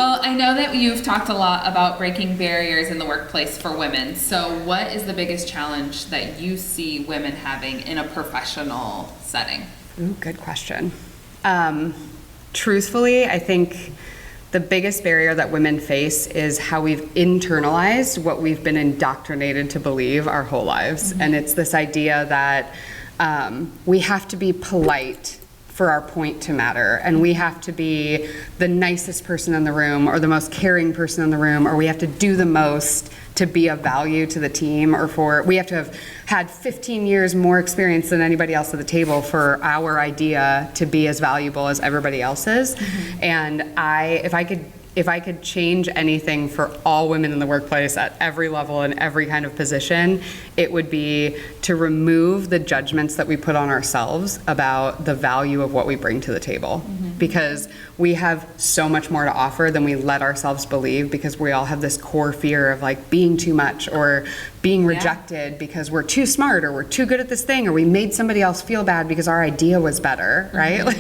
Well, I know that you've talked a lot about breaking barriers in the workplace for women. So what is the biggest challenge that you see women having in a professional setting? Ooh, good question. Truthfully, I think the biggest barrier that women face is how we've internalized what we've been indoctrinated to believe our whole lives. And it's this idea that we have to be polite for our point to matter, and we have to be the nicest person in the room or the most caring person in the room, or we have to do the most to be of value to the team, or we have to have had 15 years more experience than anybody else at the table for our idea to be as valuable as everybody else's. And if I could change anything for all women in the workplace at every level and every kind of position, it would be to remove the judgments that we put on ourselves about the value of what we bring to the table. Because we have so much more to offer than we let ourselves believe, because we all have this core fear of like being too much or being rejected because we're too smart or we're too good at this thing, or we made somebody else feel bad because our idea was better, right? Like,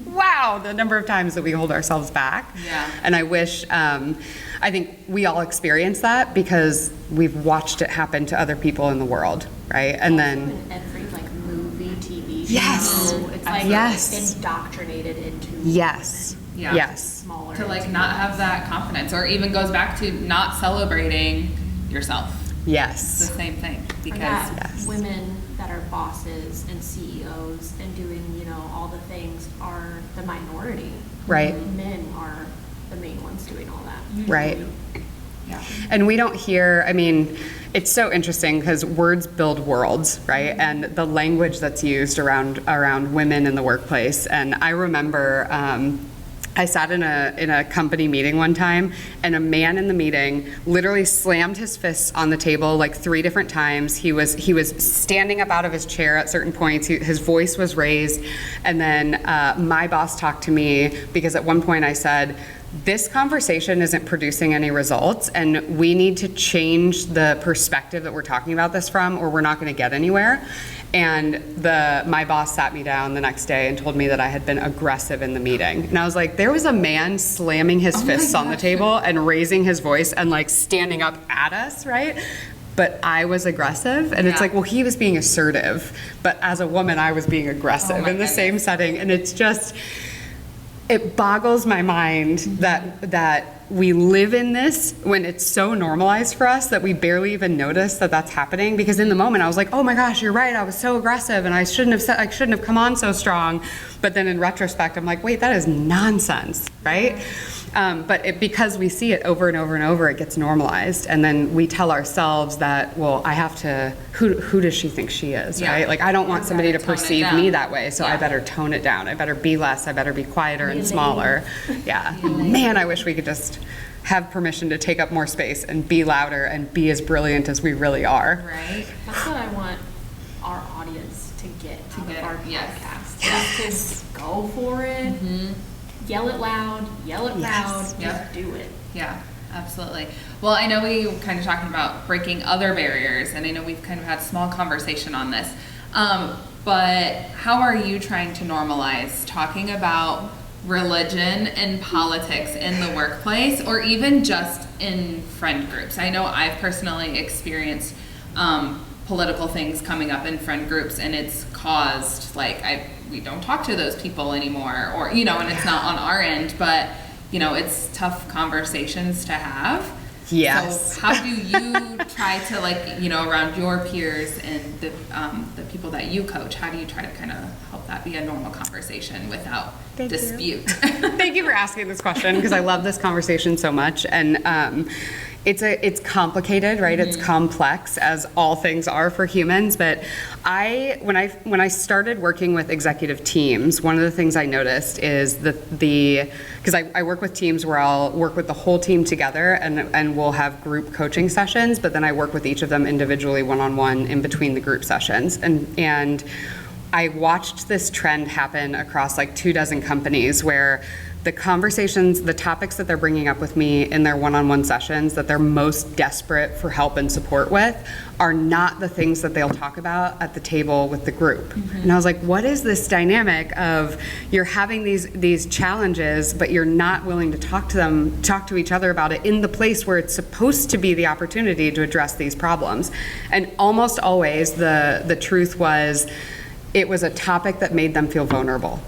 wow, the number of times that we hold ourselves back. Yeah. And I wish, I think we all experience that because we've watched it happen to other people in the world, right? And then in every like movie, TV show, Yes. it's like Yes. indoctrinated into yes, Yeah. yes, smaller. To like not have that confidence, or even goes back to not celebrating yourself. It's the yes, same thing, Or because that Yes. women that are bosses and CEOs and doing, you know, all the things are the minority. right, Men are the main ones doing all that. right. yeah. And we don't hear, I mean, it's so interesting because words build worlds, right? And the language that's used around women in the workplace. And I remember I sat in a company meeting one time, and a man in the meeting literally slammed his fists on the table like 3 different times. He was standing up out of his chair at certain points. His voice was raised. And then my boss talked to me because at one point I said, this conversation isn't producing any results, and we need to change the perspective that we're talking about this from, or we're not going to get anywhere. And my boss sat me down the next day and told me that I had been aggressive in the meeting. And I was like, there was a man slamming his fists on the table and raising his voice and like standing up at us, right? But I was aggressive, and it's like, well, he was being assertive, but as a woman, I was being aggressive in the same setting. And it's just, it boggles my mind that we live in this when it's so normalized for us that we barely even notice that that's happening. Because in the moment I was like, oh my gosh, you're right, I was so aggressive and I shouldn't have come on so strong. But then in retrospect, I'm like, wait, that is nonsense, right? But because we see it over and over and over, it gets normalized. And then we tell ourselves that, well, I have to, who does she think she is, right? Like, I don't want somebody to perceive me that way, so I better tone it down. I better be less, I better be quieter and smaller. Yeah. Man, I wish we could just have permission to take up more space and be louder and be as brilliant as we really are. Right? That's what I want our audience to get out of our podcast. Just go for it. Yell it loud, yell it loud, just do it. Yeah, absolutely. Well, I know we kind of talking about breaking other barriers, and I know we've kind of had a small conversation on this. But how are you trying to normalize talking about religion and politics in the workplace, or even just in friend groups? I know I've personally experienced political things coming up in friend groups, and it's caused we don't talk to those people anymore, or and it's not on our end, but it's tough conversations to have. Yes. So how do you try to around your peers and the people that you coach, how do you try to kind of help that be a normal conversation without dispute? Thank you for asking this question, because I love this conversation so much. And it's complicated, right? It's complex, as all things are for humans. But when I started working with executive teams, one of the things I noticed is because I work with teams where I'll work with the whole team together, and we'll have group coaching sessions, but then I work with each of them individually, one-on-one, in between the group sessions. And I watched this trend happen across like 24 companies, where the conversations, the topics that they're bringing up with me in their one-on-one sessions that they're most desperate for help and support with are not the things that they'll talk about at the table with the group. And I was like, what is this dynamic of you're having these challenges, but you're not willing to talk to each other about it in the place where it's supposed to be the opportunity to address these problems. And almost always the truth was, it was a topic that made them feel vulnerable.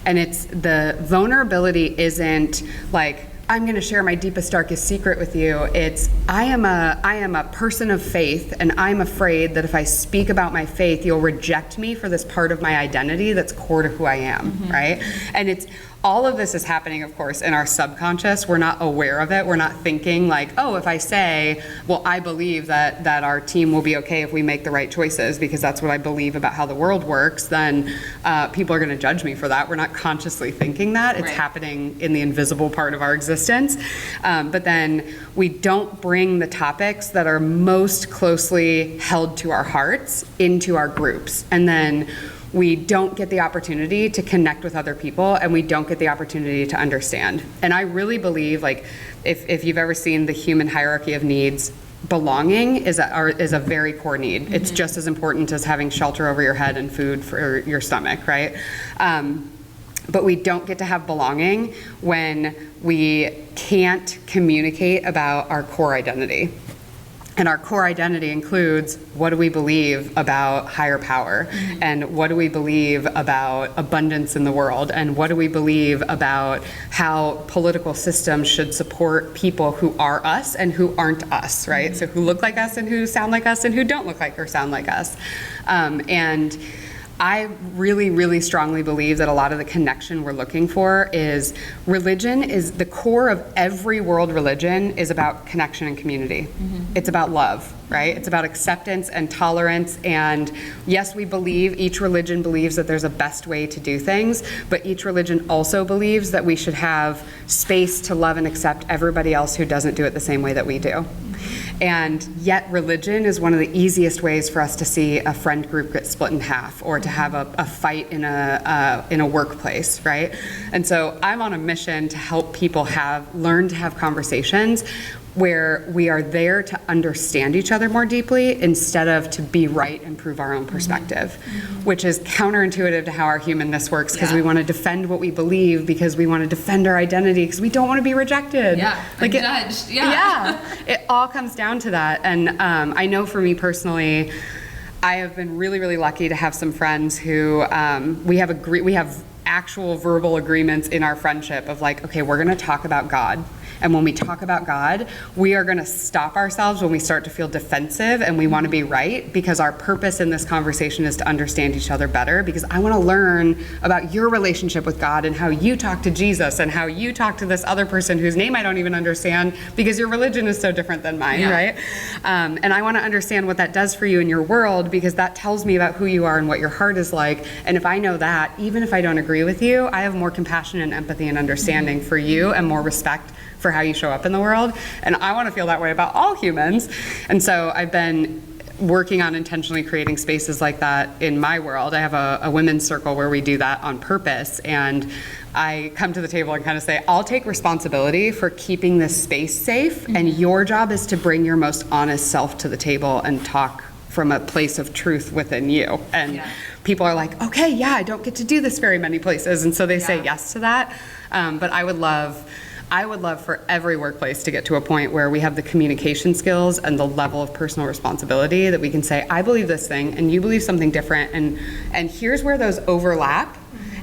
And it's the vulnerability isn't like, I'm going to share my deepest, darkest secret with you. It's, I am a person of faith, and I'm afraid that if I speak about my faith, you'll reject me for this part of my identity that's core to who I am, right? And it's, all of this is happening, of course, in our subconscious. We're not aware of it. We're not thinking like, oh, if I say, well, I believe that our team will be okay if we make the right choices because that's what I believe about how the world works, then people are going to judge me for that. We're not consciously thinking that. It's happening in the invisible part of our existence. But then we don't bring the topics that are most closely held to our hearts into our groups. And then we don't get the opportunity to connect with other people, and we don't get the opportunity to understand. And I really believe, like, if you've ever seen the human hierarchy of needs, belonging is a very core need. It's just as important as having shelter over your head and food for your stomach, right? But we don't get to have belonging when we can't communicate about our core identity. And our core identity includes, what do we believe about higher power? And what do we believe about abundance in the world? And what do we believe about how political systems should support people who are us and who aren't us, right? So who look like us and who sound like us and who don't look like or sound like us. And I really, really strongly believe that a lot of the connection we're looking for is religion is the core of every world religion is about connection and community. It's about love, right? It's about acceptance and tolerance. And yes, we believe, each religion believes that there's a best way to do things, but each religion also believes that we should have space to love and accept everybody else who doesn't do it the same way that we do. And yet religion is one of the easiest ways for us to see a friend group get split in half or to have a fight in a workplace, right? And so I'm on a mission to help people learn to have conversations where we are there to understand each other more deeply instead of to be right and prove our own perspective, which is counterintuitive to how our humanness works, because we want to defend what we believe, because we want to defend our identity, because we don't want to be rejected. Like judged. It all comes down to that. And I know for me personally, I have been really, really lucky to have some friends who we have actual verbal agreements in our friendship of like, okay, we're going to talk about God. And when we talk about God, we are going to stop ourselves when we start to feel defensive and we want to be right, because our purpose in this conversation is to understand each other better, because I want to learn about your relationship with God and how you talk to Jesus and how you talk to this other person whose name I don't even understand because your religion is so different than mine, right? And I want to understand what that does for you in your world, because that tells me about who you are and what your heart is like. And if I know that, even if I don't agree with you, I have more compassion and empathy and understanding for you and more respect for how you show up in the world. And I want to feel that way about all humans. And so I've been working on intentionally creating spaces like that in my world. I have a women's circle where we do that on purpose. And I come to the table and kind of say, I'll take responsibility for keeping this space safe. And your job is to bring your most honest self to the table and talk from a place of truth within you. And people are like, okay, I don't get to do this very many places. And so they say yes to that. But I would love for every workplace to get to a point where we have the communication skills and the level of personal responsibility that we can say, I believe this thing and you believe something different, and here's where those overlap,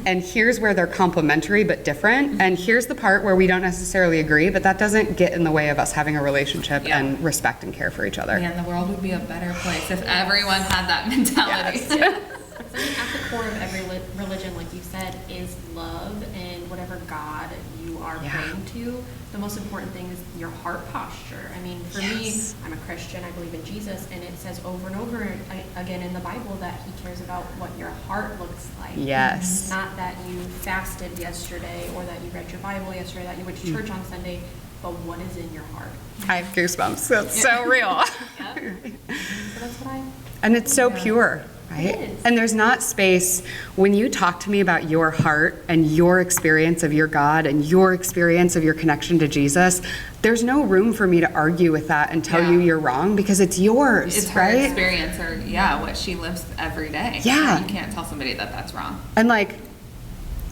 and here's where they're complementary but different, and here's the part where we don't necessarily agree, but that doesn't get in the way of us having a relationship and respect and care for each other. And the world would be a better place if everyone had that mentality. Something at the core of every religion, like you said, is love, and whatever God you are praying to, the most important thing is your heart posture. I mean, for me, I'm a Christian, I believe in Jesus, and it says over and over again in the Bible that he cares about what your heart looks like. Yes. Not that you fasted yesterday, or that you read your Bible yesterday, that you went to church on Sunday, but what is in your heart. I have goosebumps. That's so real. So that's what And it's so pure. right? It is. And there's not space when you talk to me about your heart and your experience of your God and your experience of your connection to Jesus. There's no room for me to argue with that and tell you you're wrong because it's yours, It's her right? experience or what she lives every day. Yeah. You can't tell somebody that that's wrong. And like,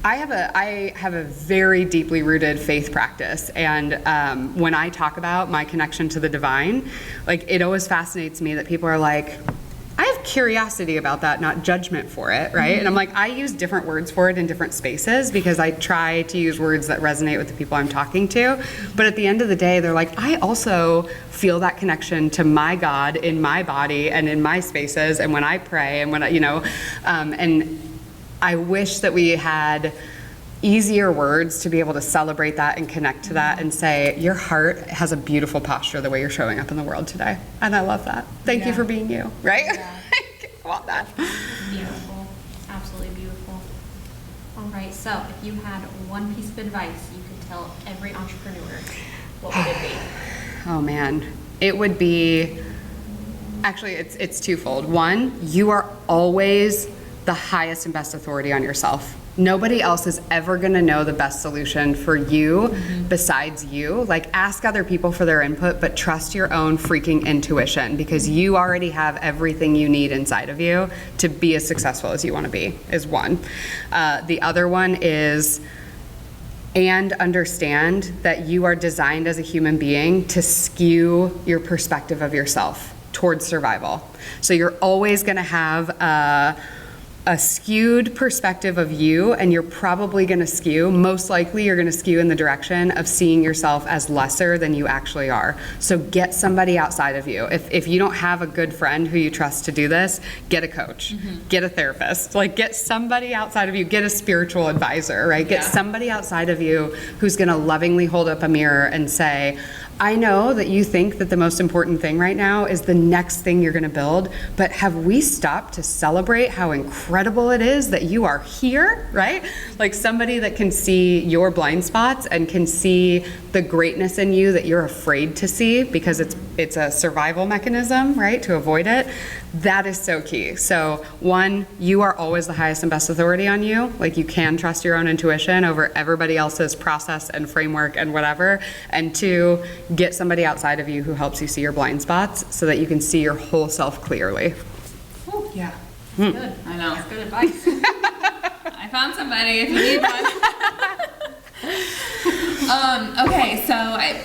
I have a very deeply rooted faith practice, and when I talk about my connection to the divine, like it always fascinates me that people are like, I have curiosity about that, not judgment for it, right? And I'm like, I use different words for it in different spaces because I try to use words that resonate with the people I'm talking to. But at the end of the day, they're like, I also feel that connection to my God in my body and in my spaces, and when I pray and when I, and I wish that we had easier words to be able to celebrate that and connect to that and say, your heart has a beautiful posture the way you're showing up in the world today. And I love that. Thank you for being you, right? Yeah. I want that. Beautiful. Absolutely beautiful. All right, so if you had one piece of advice you could tell every entrepreneur, what would it be? Oh man, it would be, actually it's twofold. One, you are always the highest and best authority on yourself. Nobody else is ever gonna know the best solution for you besides you. Like, ask other people for their input, but trust your own freaking intuition because you already have everything you need inside of you to be as successful as you wanna be, is one. The other one is, and understand that you are designed as a human being to skew your perspective of yourself towards survival. So you're always gonna have a skewed perspective of you, and you're probably gonna skew, most likely you're gonna skew in the direction of seeing yourself as lesser than you actually are. So get somebody outside of you. If you don't have a good friend who you trust to do this, get a coach, get a therapist, like get somebody outside of you, get a spiritual advisor, right? Get somebody outside of you who's gonna lovingly hold up a mirror and say, I know that you think that the most important thing right now is the next thing you're gonna build, but have we stopped to celebrate how incredible it is that you are here, right? Like somebody that can see your blind spots and can see the greatness in you that you're afraid to see because it's a survival mechanism, right, to avoid it. That is so key. So one, you are always the highest and best authority on you. Like you can trust your own intuition over everybody else's process and framework and whatever. And two, get somebody outside of you who helps you see your blind spots so that you can see your whole self clearly. Ooh, yeah. Good. I know. That's good advice. I found somebody if you need one. Okay, so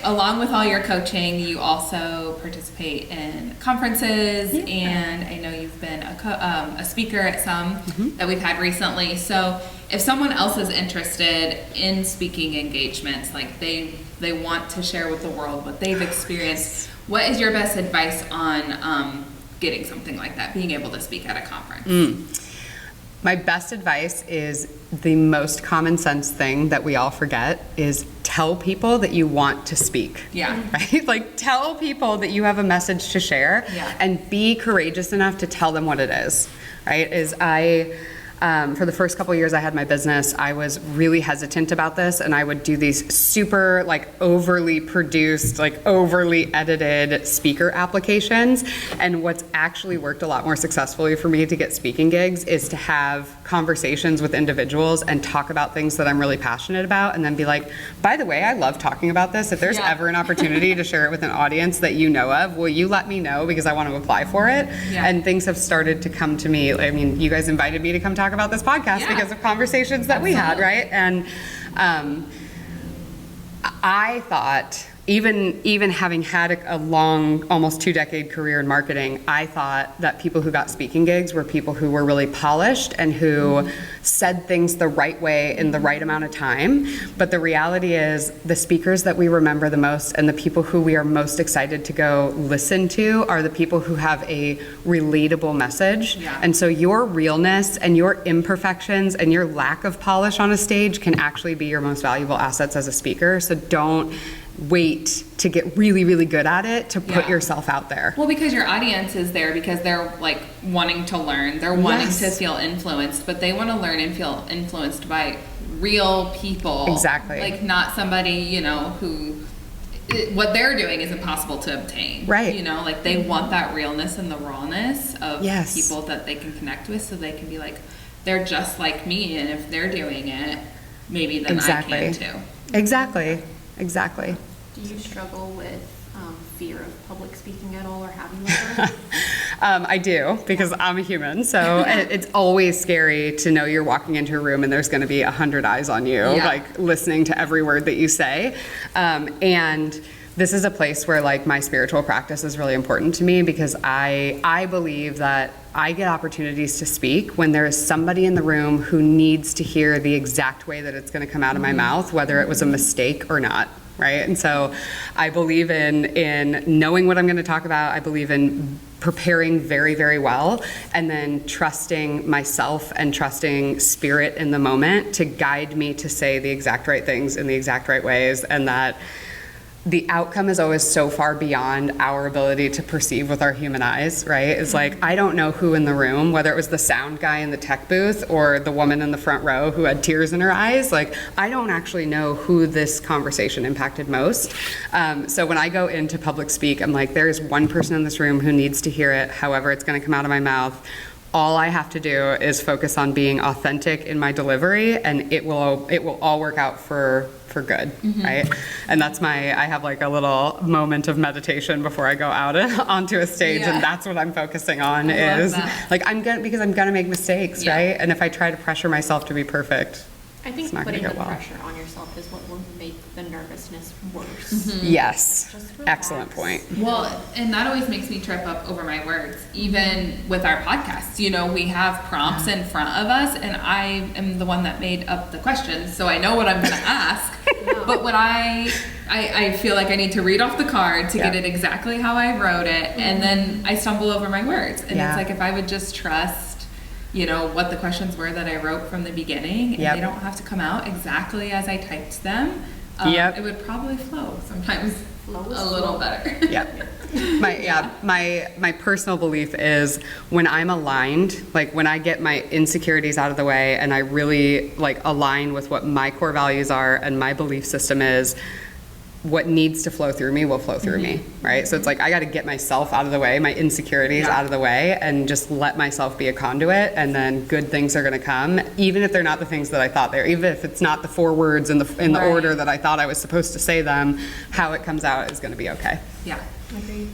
along with all your coaching, you also participate in conferences, and I know you've been a speaker at some that we've had recently. So if someone else is interested in speaking engagements, like they want to share with the world what they've experienced, what is your best advice on getting something like that, being able to speak at a conference? My best advice is the most common sense thing that we all forget is tell people that you want to speak. Yeah. Right? Like tell people that you have a message to share and be courageous enough to tell them what it is. Right? For the first couple of years I had my business, I was really hesitant about this, and I would do these super overly produced, overly edited speaker applications. And what's actually worked a lot more successfully for me to get speaking gigs is to have conversations with individuals and talk about things that I'm really passionate about, and then be like, by the way, I love talking about this. If there's ever an opportunity to share it with an audience that you know of, will you let me know because I want to apply for it? Yeah. And things have started to come to me. I mean, you guys invited me to come talk about this podcast because of conversations that we had, right? And I thought, even having had a long, almost 2-decade career in marketing, I thought that people who got speaking gigs were people who were really polished and who said things the right way in the right amount of time. But the reality is the speakers that we remember the most and the people who we are most excited to go listen to are the people who have a relatable message. Yeah. And so your realness and your imperfections and your lack of polish on a stage can actually be your most valuable assets as a speaker. So don't wait to get really, really good at it to put yourself out there. Well, because your audience is there because they're wanting to learn, they're wanting to feel influenced, but they want to learn and feel influenced by real people. Exactly. Not somebody, who what they're doing is impossible to obtain. Right. You know, like they want that realness and the rawness of Yes. people that they can connect with, so they can be like, they're just like me, and if they're doing it, maybe then Exactly. I can too. Exactly. Do you struggle with fear of public speaking at all, or have you ever? I do, because I'm a human, so it's always scary to know you're walking into a room and there's going to be 100 eyes on you, Yeah. like listening to every word that you say. And this is a place where like my spiritual practice is really important to me, because I believe that I get opportunities to speak when there is somebody in the room who needs to hear the exact way that it's going to come out of my mouth, whether it was a mistake or not. Right. And so I believe in knowing what I'm going to talk about. I believe in preparing very, very well, and then trusting myself and trusting spirit in the moment to guide me to say the exact right things in the exact right ways, and that the outcome is always so far beyond our ability to perceive with our human eyes, right? It's like, I don't know who in the room, whether it was the sound guy in the tech booth or the woman in the front row who had tears in her eyes, like, I don't actually know who this conversation impacted most. So when I go into public speak, I'm like, there is one person in this room who needs to hear it, however it's gonna come out of my mouth. All I have to do is focus on being authentic in my delivery, and it will all work out for good, right? And that's I have like a little moment of meditation before I go out onto a stage, Yeah. and that's what I'm focusing on I love is that. like because I'm gonna make mistakes, Yeah. right? And if I try to pressure myself to be perfect, I think It's not gonna putting go the well. pressure on yourself is what will make the nervousness worse. yes, Just relax. excellent point. Well, and that always makes me trip up over my words, even with our podcasts. You know, we have prompts in front of us, and I am the one that made up the questions, so I know what I'm going to ask. But when I feel like I need to read off the card to get Yeah. it exactly how I wrote it, and then I stumble over my words. And Yeah. it's like, if I would just trust, you know, what the questions were that I wrote from the beginning, and Yep. they don't have to come out exactly as I typed them, Yep. it would probably flow sometimes Flow is a little flow. better. Yep. My personal belief is when I'm aligned, like when I get my insecurities out of the way and I really like align with what my core values are and my belief system is, what needs to flow through me will flow through me, right? So it's like I got to get myself out of the way, my insecurities Yeah. out of the way, and just let myself be a conduit, and then good things are going to come, even if they're not the things that I thought they were, even if it's not the 4 words in the Right. order that I thought I was supposed to say them. How it comes out is going to be okay. Yeah. Agreed.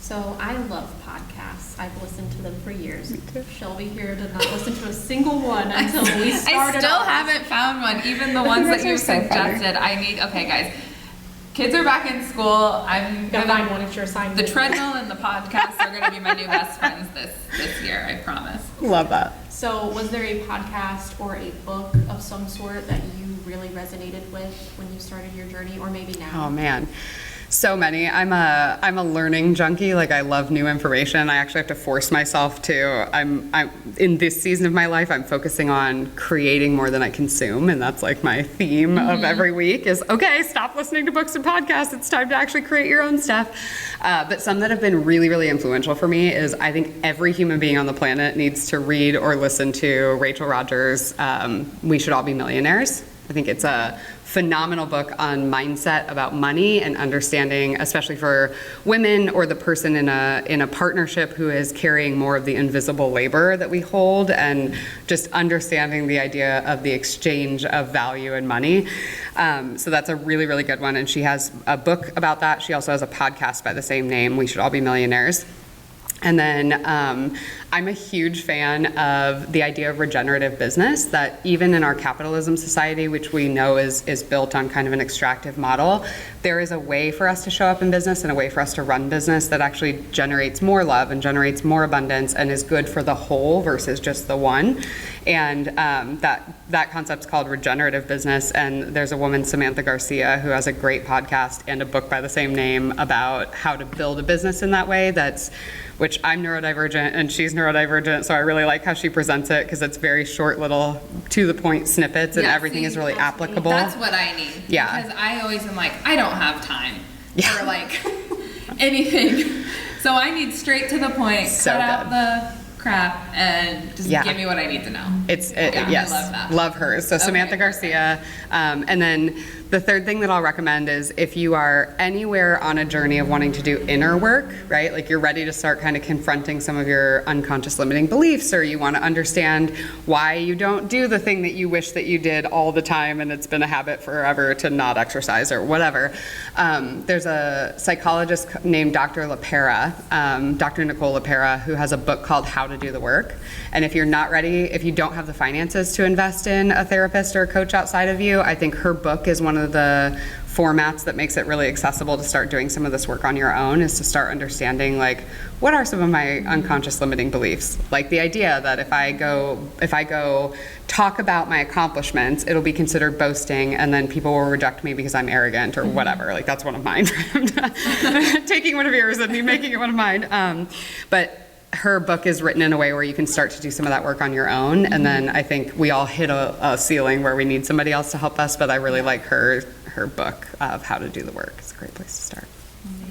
So I love podcasts. I've listened to them for years. Shelby here did not listen to a single one until we started. I still off. haven't found one, even the ones that guys are you so funny. suggested. Okay, guys. Kids are back in school. I'm Gotta gonna find one. It's your assignment. The treadmill and the podcast are gonna be my new best friends this year, I promise. Love that. So, was there a podcast or a book of some sort that you really resonated with when you started your journey, or maybe now? Oh man, so many. I'm a learning junkie. Like I love new information. I actually have to force myself to. I'm in this season of my life, I'm focusing on creating more than I consume, and that's like my theme of every week is okay, stop listening to books and podcasts. It's time to actually create your own stuff. But some that have been really, really influential for me is I think every human being on the planet needs to read or listen to Rachel Rogers' We Should All Be Millionaires. I think it's a phenomenal book on mindset about money and understanding, especially for women or the person in a partnership who is carrying more of the invisible labor that we hold, and just understanding the idea of the exchange of value and money. So that's a really, really good one. And she has a book about that. She also has a podcast by the same name, We Should All Be Millionaires. And then I'm a huge fan of the idea of regenerative business, that even in our capitalism society, which we know is built on kind of an extractive model, there is a way for us to show up in business and a way for us to run business that actually generates more love and generates more abundance and is good for the whole versus just the one. And that concept's called regenerative business. And there's a woman, Samantha Garcia, who has a great podcast and a book by the same name about how to build a business in that way. Which I'm neurodivergent and she's neurodivergent, so I really like how she presents it because it's very short, little, to the point snippets, and Yeah, everything see, is really that's me. applicable. That's what I need. Yeah. Because I always am like, I don't have time Yeah. for like anything. So I need straight to the point, So cut out good. the crap, and just Yeah. give me what I need to know. It's Yeah, I yes, love that. love hers. So Samantha Okay, Garcia, and then The third thing that I'll recommend is if you are anywhere on a journey of wanting to do inner work, right? Like you're ready to start kind of confronting some of your unconscious limiting beliefs, or you want to understand why you don't do the thing that you wish that you did all the time and it's been a habit forever to not exercise or whatever. There's a psychologist named Dr. LaPera, Dr. Nicole LaPera, who has a book called How to Do the Work. And if you're not ready, if you don't have the finances to invest in a therapist or a coach outside of you, I think her book is one of the formats that makes it really accessible to start doing some of this work on your own, is to start understanding like, what are some of my unconscious limiting beliefs? Like the idea that if I go talk about my accomplishments, it'll be considered boasting, and then people will reject me because I'm arrogant or whatever. Like that's one of mine. Taking one of yours and making it one of mine. But her book is written in a way where you can start to do some of that work on your own. And then I think we all hit a ceiling where we need somebody else to help us, but I really like her book of How to Do the Work. It's a great place to start.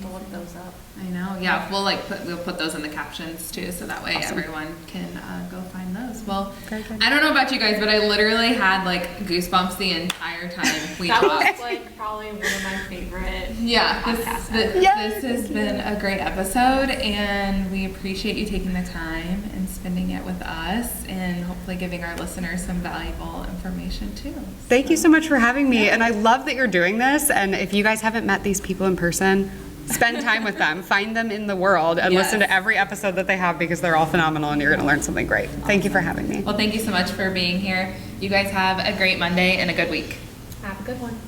To look those up. I know. Yeah, we'll put those in the captions too, so that way everyone can go find those. Well, Very good. I don't know about you guys, but I literally had like goosebumps the entire time we That talked. was like probably one of my favorite Yeah, podcasts. this has been a great episode, and we appreciate you taking the time and spending it with us, and hopefully giving our listeners some valuable information too. Thank you so much for having me. And I love that you're doing this. And if you guys haven't met these people in person, spend time with them, find them in the world, and Yes. listen to every episode that they have, because they're all phenomenal and you're going to learn something great. Thank you for having me. Well, thank you so much for being here. You guys have a great Monday and a good week. Have a good one.